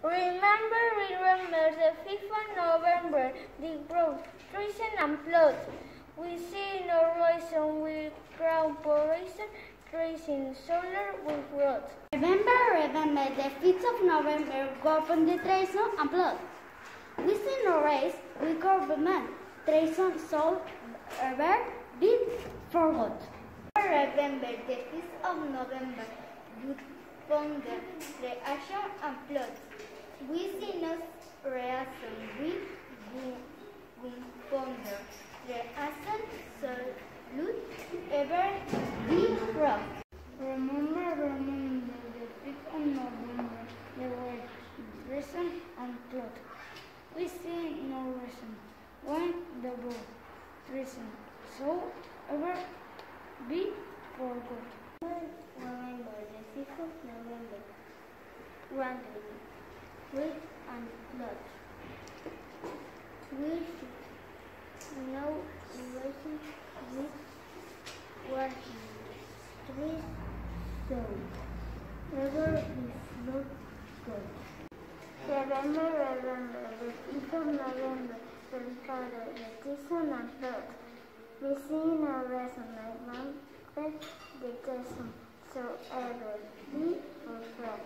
Remember the 5th of November, the growth, treason and plot. We see no reason with corporation, tracing solar with rot. Remember the 5th of November, government the treason and plot. We see no race with government, treason, soul, ever be forgot. Remember the 5th of November, good ponder, reaction and plot. We see no reason with good ponder, reaction, salute, ever be fraud. Remember the 5th of November, the word reason and plot. We see no reason when the book reason, so ever be forgot. Remember the 5th of November, random, with and plot. We see no reason with what trees so ever is not good. Remember the 5th of November, the Ricardo, the treason and plot. We see no reason like one the treason, so ever be for fraud.